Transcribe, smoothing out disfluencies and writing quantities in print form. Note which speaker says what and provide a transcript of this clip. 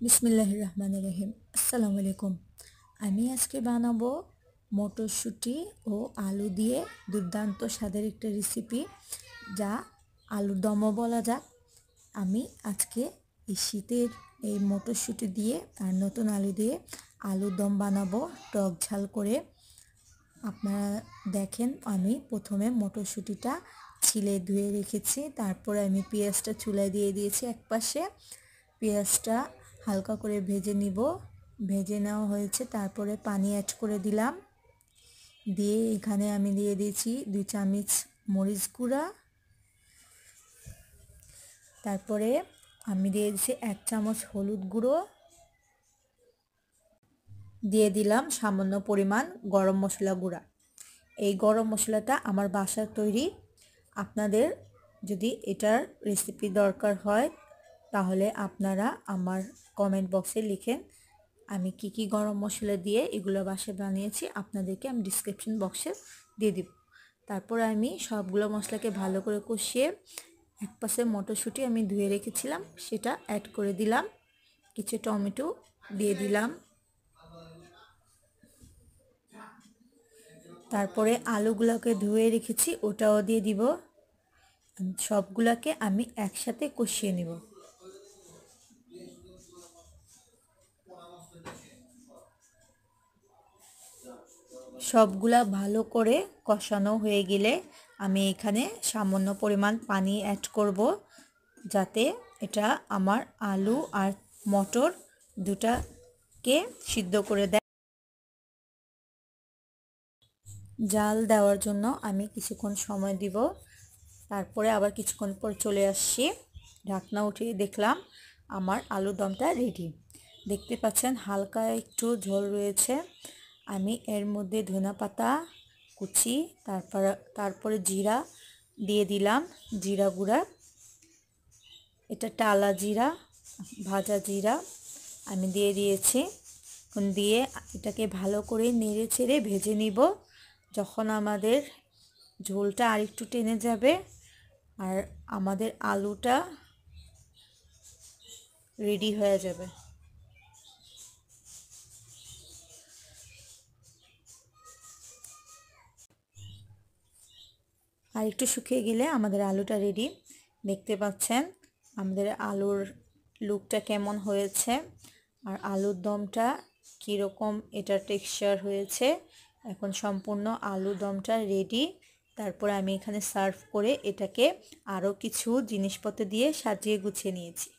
Speaker 1: বিসমিল্লাহির রহমানির রহিম। আসসালামু আলাইকুম। আমি আজকে বানাবো মটরশুঁটি ও আলু দিয়ে দুর্দান্ত স্বাদের একটা রেসিপি, যা আলুর দমও বলা যাক। আমি আজকে এই শীতের এই মটরশুঁটি দিয়ে আর নতুন আলু দিয়ে আলুর দম বানাবো টক ঝাল করে। আপনারা দেখেন, আমি প্রথমে মটরশুঁটিটা ছিলে ধুয়ে রেখেছি, তারপরে আমি পেঁয়াজটা চুলায় দিয়ে দিয়েছি একপাশে। পেঁয়াজটা হালকা করে ভেজে নিব। ভেজে নেওয়া হয়েছে, তারপরে পানি অ্যাড করে দিলাম। দিয়ে এখানে আমি দিয়ে দিয়েছি 2 চামচ মরিচ গুঁড়া। তারপরে আমি দিয়ে দিয়েছি 1 চামচ হলুদ গুঁড়ো। দিয়ে দিলাম সামান্য পরিমাণ গরম মশলা গুঁড়া। এই গরম মশলাটা আমার বাসার তৈরি। আপনাদের যদি এটার রেসিপি দরকার হয় তাহলে আপনারা আমার কমেন্ট বক্সে লিখেন। আমি কি কি গরম মশলা দিয়ে এগুলো বাসায় বানিয়েছি আপনাদেরকে আমি ডিসক্রিপশন বক্সে দিয়ে দিব। তারপর আমি সবগুলো মশলাকে ভালো করে কষিয়ে এক পাশে মটরশুঁটি আমি ধুয়ে রেখেছিলাম সেটা অ্যাড করে দিলাম। কিছু টমেটো দিয়ে দিলাম। তারপরে আলুগুলোকে ধুয়ে রেখেছি ওটাও দিয়ে দিব। সবগুলোকে আমি একসাথে কষিয়ে নেব। সবগুলা ভালো করে কষানো হয়ে গেলে আমি এখানে সামান্য পরিমাণ পানি অ্যাড করব, যাতে এটা আমার আলু আর মটর দুটাকে সিদ্ধ করে দেয়। জাল দেওয়ার জন্য আমি কিছুক্ষণ সময় দিব। তারপরে আবার কিছুক্ষণ পর চলে আসছি, ঢাকনা উঠিয়ে দেখলাম আমার আলুর দমটা রেডি। দেখতে পাচ্ছেন হালকা একটু ঝোল রয়েছে। আমি এর মধ্যে ধনেপাতা কুচি, তারপরে জিরা দিয়ে দিলাম, জিরা গুঁড়া। এটা টালা জিরা, ভাজা জিরা আমি দিয়ে দিয়েছি। দিয়ে এটাকে ভালো করে নেড়ে চেড়ে ভেজে নিব। যখন আমাদের ঝোলটা আরেকটু টেনে যাবে আর আমাদের আলুটা রেডি হয়ে যাবে। আর একটু শুকিয়ে গেলে আমাদের আলুটা রেডি। দেখতে পাচ্ছেন আমাদের আলুর লুকটা কেমন হয়েছে আর আলুর দমটা কীরকম এটার টেক্সচার হয়েছে। এখন সম্পূর্ণ আলুর দমটা রেডি। তারপরে আমি এখানে সার্ভ করে এটাকে আরও কিছু জিনিসপত্র দিয়ে সাজিয়ে গুছিয়ে নিয়েছি।